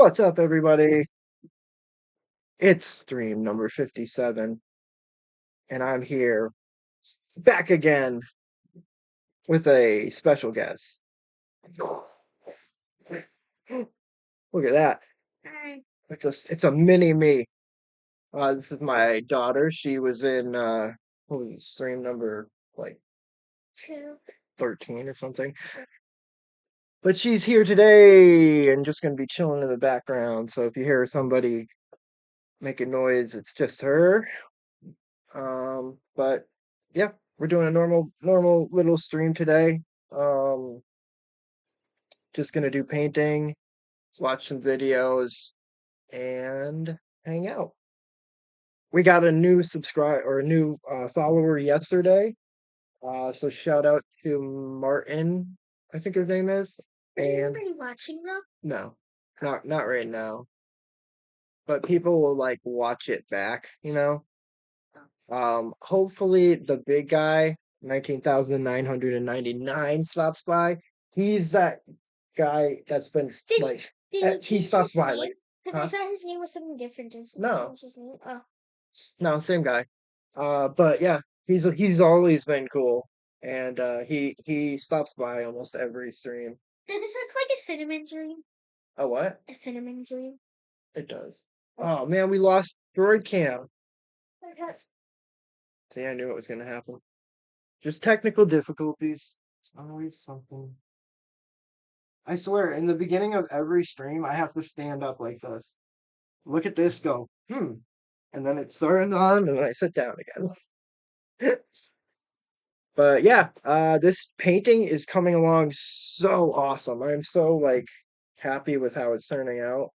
What's up, everybody? It's stream number 57, and I'm here back again with a special guest. Look at that. Hi. It's a mini me. This is my daughter. She was in what was it, stream number like 13 or something. But she's here today and just gonna be chilling in the background. So if you hear somebody making noise, it's just her. But yeah, we're doing a normal little stream today. Um, just gonna do painting, watch some videos, and hang out. We got a new follower yesterday. So shout out to Martin, I think his name is. Is And anybody watching them? no, not right now. But people will like watch it back, you know. Hopefully the big guy, 19,999 stops by. He's that guy that's been Did like he he change stops his by name? like Because I huh? thought his name was something different. Did he No, change his name? Oh. no, same guy. But yeah, he's always been cool, and he stops by almost every stream. Does this look like a cinnamon dream? Oh, what? A cinnamon dream? It does. Oh man, we lost droid cam. Okay. See, I knew it was gonna happen. Just technical difficulties. It's always something. I swear, in the beginning of every stream, I have to stand up like this. Look at this, go, and then it's turned on, and then I sit down again. But yeah, this painting is coming along so awesome. I'm so like happy with how it's turning out.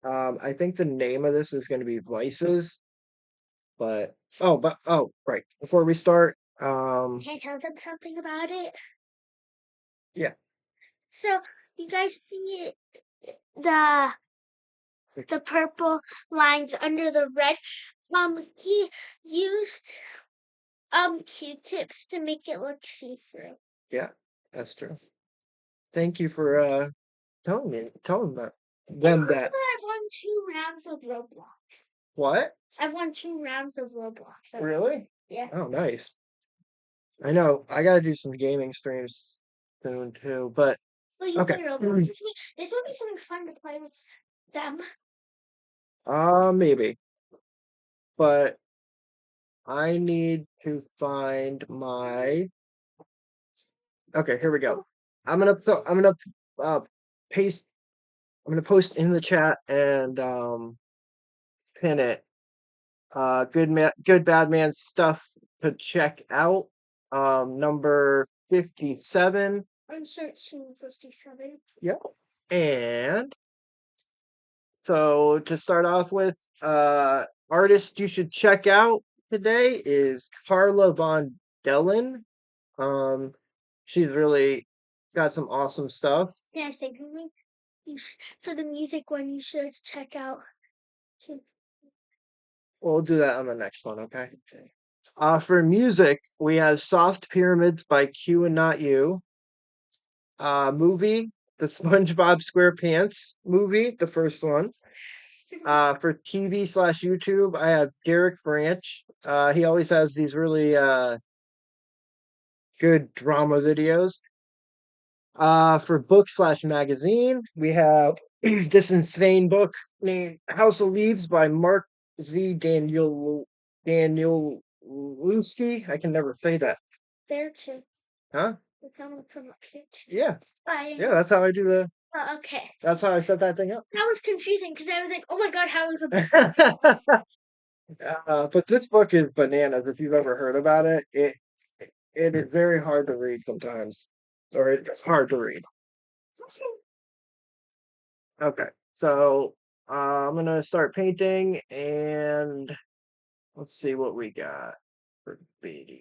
I think the name of this is going to be Vices, but right before we start, Can I tell them something about it? yeah, So, you guys see the purple lines under the red? He used Q-tips to make it look see-through. yeah, that's true. Thank you for telling them that. I've won 2 rounds of Roblox. What? I've won 2 rounds of Roblox. Really? Yeah. Oh, nice. I know. I gotta do some gaming streams soon too, but Well, you okay. play Roblox with me. This would be something fun to play with them. Maybe. But I need to find my. Okay, here we go. I'm gonna uh paste. I'm gonna post in the chat and pin it. Good bad man stuff to check out. Number 57. Insert 257. Yep. And so to start off with, artist you should check out today is Karla Von Deylen. She's really got some awesome stuff. Can I say something? For the music one, you should check out too. We'll do that on the next one, okay? For music, we have Soft Pyramids by Q and Not You. Movie, the SpongeBob SquarePants movie, the first one. For TV/YouTube, I have Derrick Branch. He always has these really good drama videos. For book/magazine, we have this insane book named House of Leaves by Mark Z. Danielewski. I can never say that. There too. Huh? We're coming from up here too. Yeah. Bye. Yeah, that's how I do the. Oh, okay. That's how I set that thing up. That was confusing because I was like, oh my god, how is it? But this book is bananas. If you've ever heard about it, it is very hard to read sometimes, or it's hard to read. Okay, so I'm gonna start painting, and let's see what we got for video.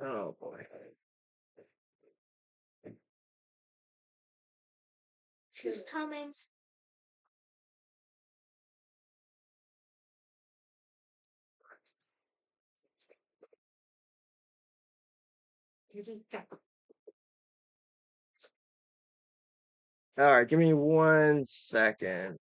Oh boy. She's coming. All right, give me 1 second.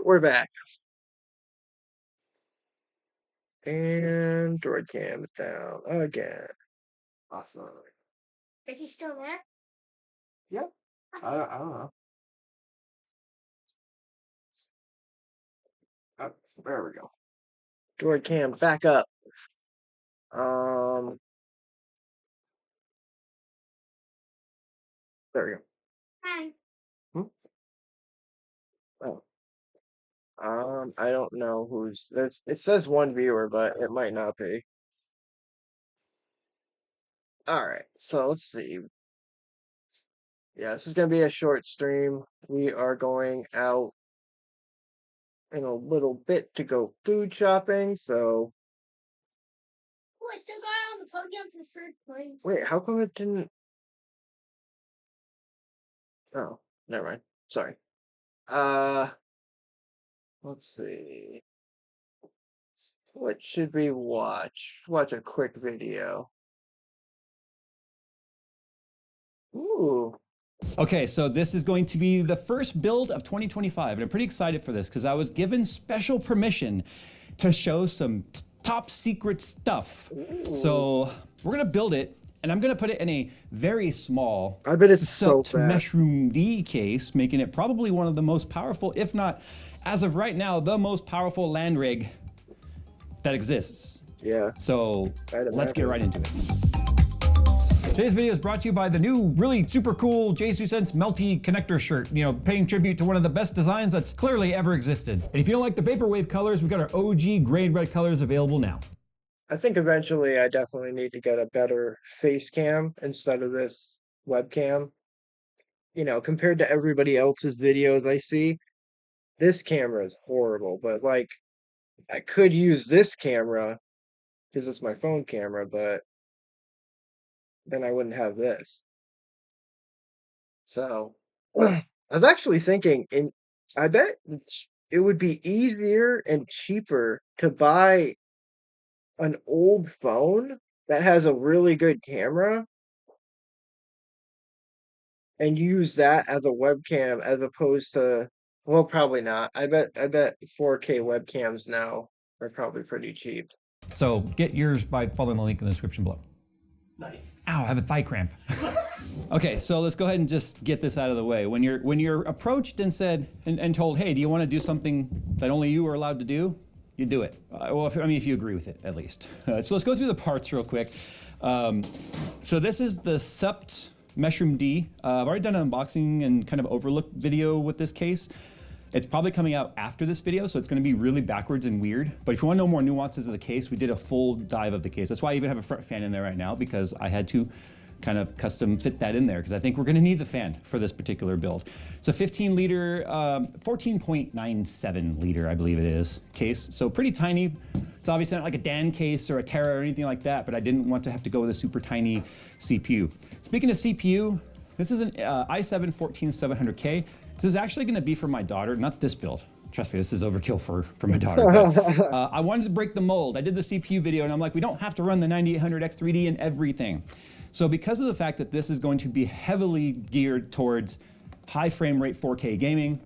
We're back. And droid cam down again. Awesome. Is he still there? Yep. I don't know. Oh, there we go. Droid cam back up. There we go. Hi. Oh. I don't know who's there's. It says 1 viewer, but it might not be. All right, so let's see. Yeah, this is gonna be a short stream. We are going out in a little bit to go food shopping. So Oh, I still got on the podium for third place. wait, how come it didn't? Oh, never mind. Sorry. Let's see. What should we watch? Watch a quick video. Ooh. Okay, so this is going to be the first build of 2025, and I'm pretty excited for this because I was given special permission to show some top secret stuff. Ooh. So we're gonna build it, and I'm gonna put it in a very small, I bet it's so soaked fast. mushroom D case, making it probably one of the most powerful, if not, as of right now, the most powerful land rig that exists. Yeah. So let's get imagine. right into it. Today's video is brought to you by the new, really super cool JayzTwoCents melty connector shirt, you know, paying tribute to one of the best designs that's clearly ever existed. And if you don't like the vaporwave colors, we've got our OG grade red colors available now. I think eventually I definitely need to get a better face cam instead of this webcam. You know, compared to everybody else's videos I see, this camera is horrible, but like I could use this camera because it's my phone camera, but then I wouldn't have this. So I was actually thinking I bet it would be easier and cheaper to buy an old phone that has a really good camera and use that as a webcam as opposed to, well, probably not. I bet 4K webcams now are probably pretty cheap. So get yours by following the link in the description below. Nice. Ow, I have a thigh cramp. Okay, so let's go ahead and just get this out of the way. When you're approached and said and told, hey, do you want to do something that only you are allowed to do? You do it. Well, if you agree with it, at least. So let's go through the parts real quick. So this is the Sept Meshroom D. I've already done an unboxing and kind of overlook video with this case. It's probably coming out after this video, so it's going to be really backwards and weird. But if you want to know more nuances of the case, we did a full dive of the case. That's why I even have a front fan in there right now, because I had to kind of custom fit that in there, because I think we're going to need the fan for this particular build. It's a 15 liter, 14.97 liter, I believe it is, case. So pretty tiny. It's obviously not like a Dan case or a Terra or anything like that, but I didn't want to have to go with a super tiny CPU. Speaking of CPU, this is an i7-14700K. This is actually going to be for my daughter, not this build. Trust me, this is overkill for my daughter. But, I wanted to break the mold. I did the CPU video and I'm like, we don't have to run the 9800X 3D and everything. So because of the fact that this is going to be heavily geared towards high frame rate 4K gaming.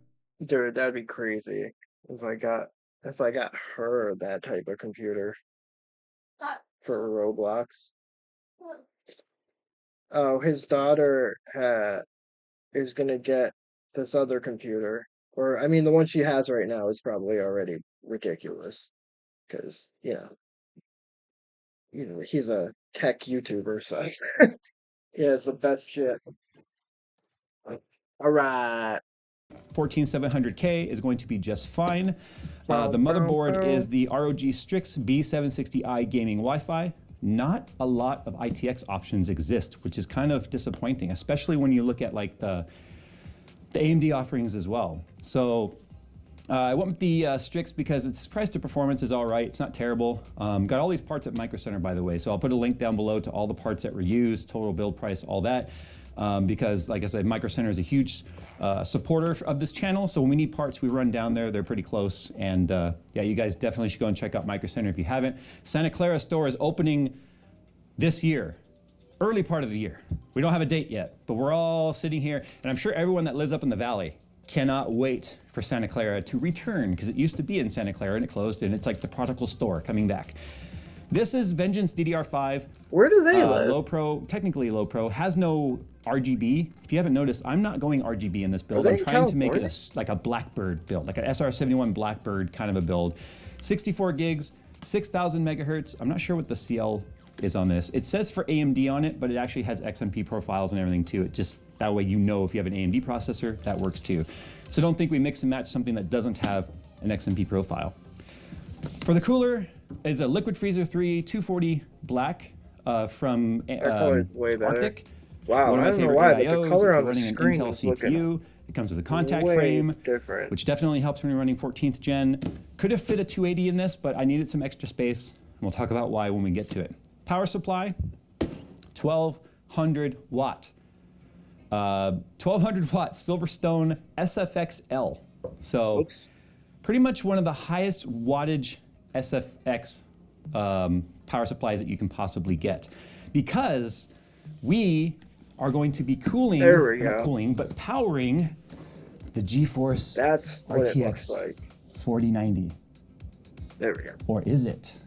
Dude, that'd be crazy if I got her that type of computer for Roblox. Oh, his daughter is gonna get this other computer, or I mean, the one she has right now is probably already ridiculous, because he's a tech YouTuber, so yeah, it's the best shit. All right. 14700K is going to be just fine. The motherboard is the ROG Strix B760i gaming Wi-Fi. Not a lot of ITX options exist, which is kind of disappointing, especially when you look at like the AMD offerings as well. So I went with the Strix because its price to performance is all right. It's not terrible. Got all these parts at Micro Center, by the way. So I'll put a link down below to all the parts that were used, total build price, all that. Because like I said, Micro Center is a huge supporter of this channel. So when we need parts, we run down there. They're pretty close. And yeah, you guys definitely should go and check out Micro Center if you haven't. Santa Clara store is opening this year. Early part of the year. We don't have a date yet, but we're all sitting here, and I'm sure everyone that lives up in the valley cannot wait for Santa Clara to return, because it used to be in Santa Clara and it closed, and it's like the prodigal store coming back. This is Vengeance DDR5. Where do they live? Low Pro, technically low pro, has no RGB. If you haven't noticed, I'm not going RGB in this build. I'm trying to make it like a Blackbird build, like an SR71 Blackbird kind of a build. 64 gigs, 6,000 megahertz. I'm not sure what the CL is on this. It says for AMD on it, but it actually has XMP profiles and everything too. It just, that way you know if you have an AMD processor, that works too. So don't think we mix and match something that doesn't have an XMP profile. For the cooler, it's a Liquid Freezer 3 240 black from Arctic. Wow, I don't know why, but the color on the screen is looking It comes with a contact frame, which definitely helps when you're running 14th gen. Could have fit a 280 in this, but I needed some extra space, and we'll talk about why when we get to it. Power supply, 1200 watt. 1200 watt Silverstone SFX-L. So pretty much one of the highest wattage SFX power supplies that you can possibly get, because we are going to be cooling, not cooling, but powering the GeForce RTX 4090. There we go. Or is it?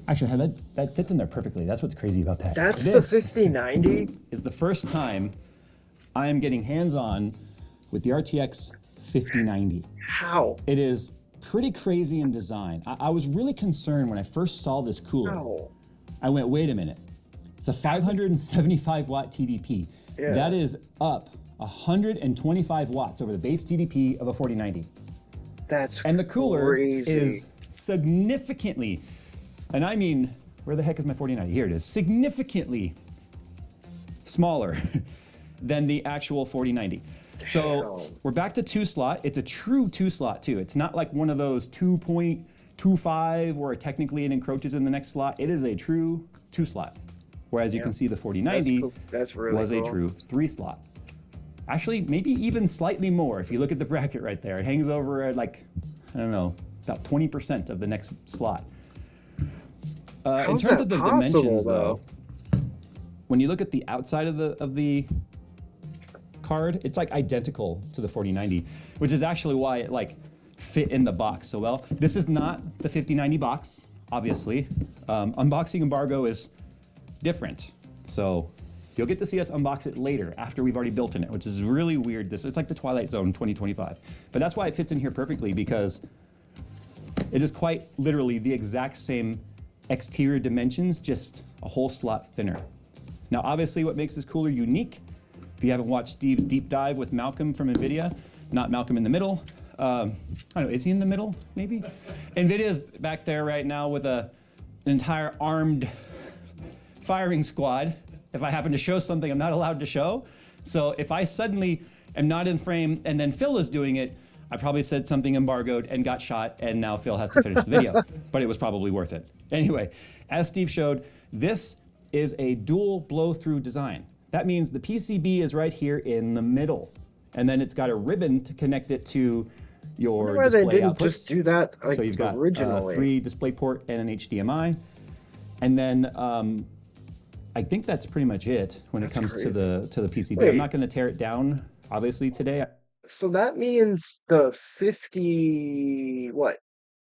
Actually, that fits in there perfectly. That's what's crazy about that. That's the 5090? Is the first time I am getting hands-on with the RTX 5090. How? It is pretty crazy in design. I was really concerned when I first saw this cooler. How? I went, wait a minute. It's a 575 watt TDP. Yeah. That is up 125 watts over the base TDP of a 4090. That's And the cooler crazy. is significantly, and I mean, where the heck is my 4090? Here it is, significantly smaller than the actual 4090. So we're back to 2-slot. It's a true 2-slot too. It's not like one of those 2.25 where technically it encroaches in the next slot. It is a true 2-slot. Whereas you can see the 4090 That's really was a true 3-slot. Actually, maybe even slightly more if you look at the bracket right there. It hangs over at like, I don't know, about 20% of the next slot. In terms of the dimensions though, when you look at the outside of the card, it's like identical to the 4090, which is actually why it like fit in the box so well. This is not the 5090 box, obviously. Unboxing embargo is different. So you'll get to see us unbox it later after we've already built in it, which is really weird. It's like the Twilight Zone 2025. But that's why it fits in here perfectly, because it is quite literally the exact same exterior dimensions, just a whole slot thinner. Now, obviously what makes this cooler unique, if you haven't watched Steve's deep dive with Malcolm from NVIDIA, not Malcolm in the middle, I don't know, is he in the middle, maybe? NVIDIA's back there right now with an entire armed firing squad. If I happen to show something I'm not allowed to show. So if I suddenly am not in frame and then Phil is doing it, I probably said something embargoed and got shot, and now Phil has to finish the video, but it was probably worth it. Anyway, as Steve showed, this is a dual blow-through design. That means the PCB is right here in the middle, and then it's got a ribbon to connect it to your why display they didn't outputs. just do that like So you've got originally. 3 DisplayPort and an HDMI, and then I think that's pretty much it when it comes to the PCB. Wait. I'm not going to tear it down, obviously, today. So that means the 50, what,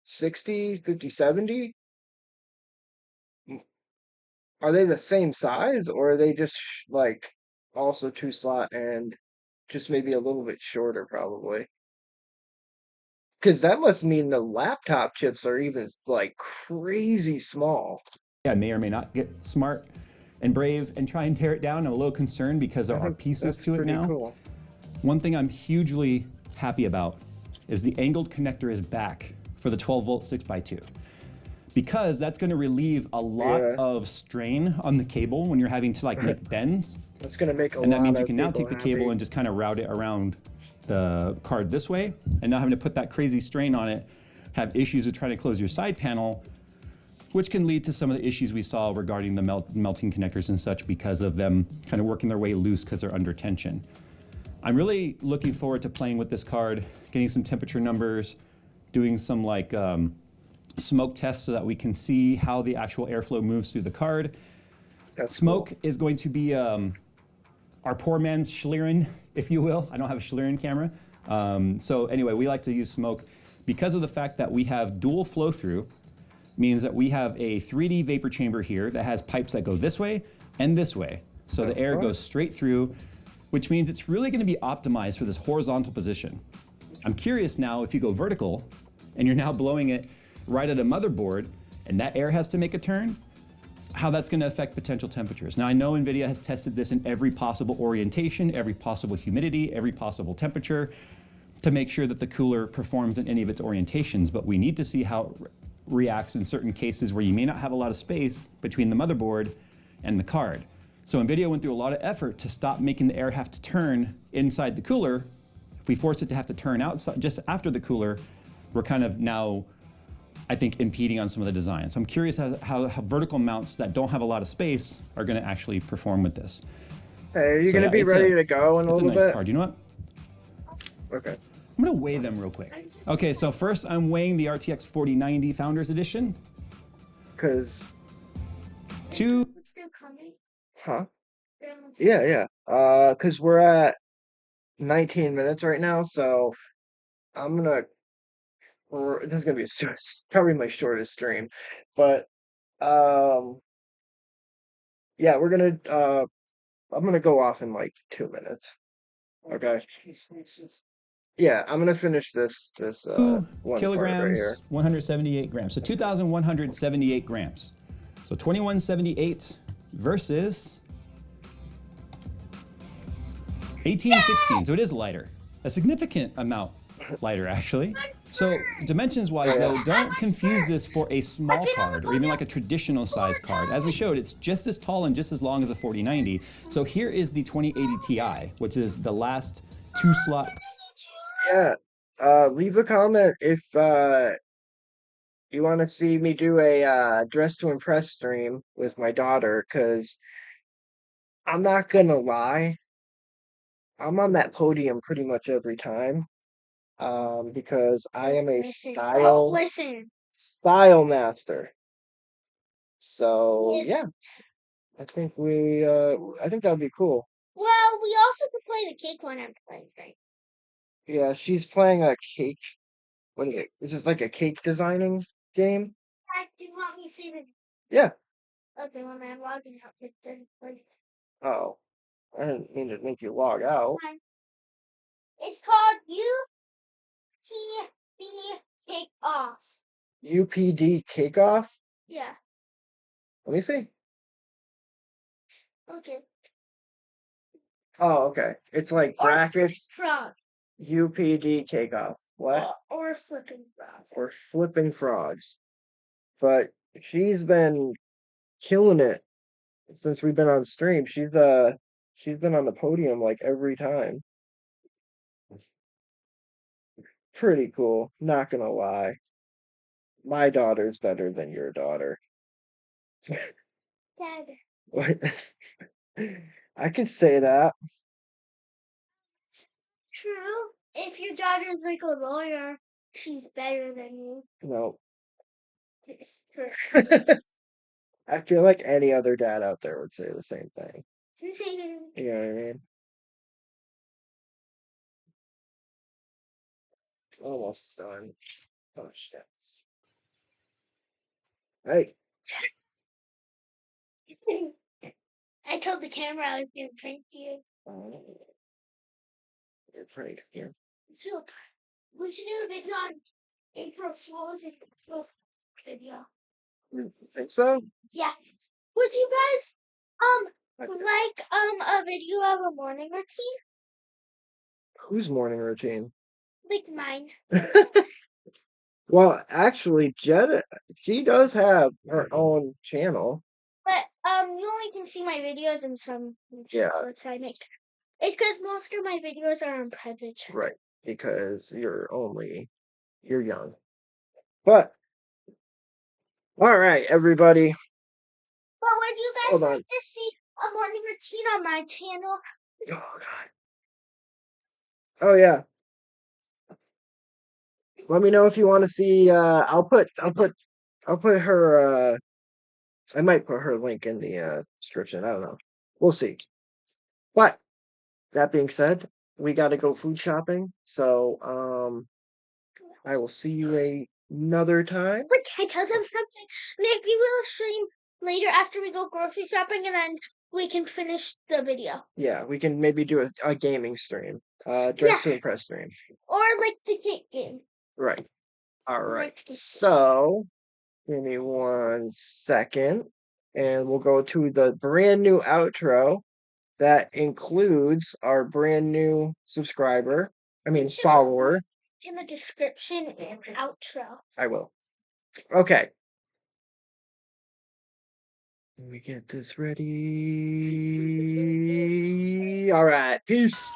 60, 50, 70? Are they the same size, or are they just like also 2-slot and just maybe a little bit shorter, probably? Because that must mean the laptop chips are even like crazy small. I may or may not get smart and brave and try and tear it down. I'm a little concerned because there I are think pieces that's to it pretty now. cool. One thing I'm hugely happy about is the angled connector is back for the 12-volt 6x2. Because that's going to relieve a lot of strain on the cable when you're having to like make bends. That's gonna make a lot And that means of you can now people take the cable happy. and just kind of route it around the card this way, and not having to put that crazy strain on it, have issues with trying to close your side panel, which can lead to some of the issues we saw regarding the melting connectors and such because of them kind of working their way loose because they're under tension. I'm really looking forward to playing with this card, getting some temperature numbers, doing some like smoke tests so that we can see how the actual airflow moves through the card. That's Smoke cool. is going to be our poor man's Schlieren, if you will. I don't have a Schlieren camera. So anyway, we like to use smoke because of the fact that we have dual flow through, means that we have a 3D vapor chamber here that has pipes that go this way and this way. So the air goes straight through, which means it's really going to be optimized for this horizontal position. I'm curious now, if you go vertical and you're now blowing it right at a motherboard and that air has to make a turn, how that's going to affect potential temperatures. Now, I know NVIDIA has tested this in every possible orientation, every possible humidity, every possible temperature to make sure that the cooler performs in any of its orientations, but we need to see how it reacts in certain cases where you may not have a lot of space between the motherboard and the card. So NVIDIA went through a lot of effort to stop making the air have to turn inside the cooler. If we force it to have to turn outside just after the cooler, we're kind of now, I think, impeding on some of the design. So I'm curious how vertical mounts that don't have a lot of space are going to actually perform with this. Hey, are you So, gonna yeah, be it's ready to go in a It's a little nice bit? card. You know what? Okay. I'm going to weigh them real quick. Okay, so first I'm weighing the RTX 4090 Founders Edition. Cause, Two. It's still coming. huh? Yeah. Yeah. Cause we're at 19 minutes right now, so I'm gonna. This is gonna be probably my shortest stream, but yeah, we're gonna. I'm gonna go off in like 2 minutes. Okay. Yeah, I'm gonna finish this 2 one part right here. kilograms, 178 grams. So 2,178 grams. So 2178 versus 1816. So it is lighter. A significant amount lighter, actually. So dimensions-wise, though, don't confuse this for a small card or even like a traditional size card. As we showed, it's just as tall and just as long as a 4090. So here is the 2080 Ti, which is the last 2-slot. Yeah. Leave a comment if you want to see me do a dress to impress stream with my daughter, because I'm not gonna lie, I'm on that podium pretty much every time. Because I am a Listen. style Listen. master. So yeah, I think that would be cool. Well, we also could play the cake one I'm playing, right? Yeah, she's playing a cake. What is it? Is this like a cake designing game? Do you want me to see the Yeah. Okay, when I'm logging out, it's like Oh, I didn't mean to make you log out. fine. It's called UTB Take Off. UPD Kickoff? Yeah. Let me see. Okay. Oh, okay. It's like brackets, Frog. UPD Kickoff. What? Or flipping frog. Or flipping frogs. But she's been killing it since we've been on stream. She's been on the podium like every time. Pretty cool, not gonna lie. My daughter's better than your daughter. Dad. What? I can say that. True. If your daughter's like a lawyer, she's better than you. No. It's true. I feel like any other dad out there would say the same thing. You know what I mean? Almost done. Oh shit. Hey. I told the camera I was gonna prank you. You're prank here. So we should do a video on April Fool's and April video. You think so? Yeah. Would you guys like a video of a morning routine? Whose morning routine? Like mine. Well, actually, Jetta, she does have her own channel. But you only can see my videos in some Yeah. sorts I make. It's because most of my videos are on private channel. Right. Because you're young. But all right, everybody. But would you guys Hold on. like to see a morning routine on my channel? Oh god. Oh yeah. Let me know if you want to see I'll put her I might put her link in the description. I don't know. We'll see. But that being said, we got to go food shopping. So I will see you another time. But can I tell them something? Maybe we'll stream later after we go grocery shopping and then we can finish the video. Yeah, we can maybe do a gaming stream. Dress to impress stream. Or like the cake game. Right. All right. Like the- So give me 1 second. And we'll go to the brand new outro that includes our brand new subscriber. I mean follower. In the description and outro. I will. Okay. Let me get this ready. All right. Peace.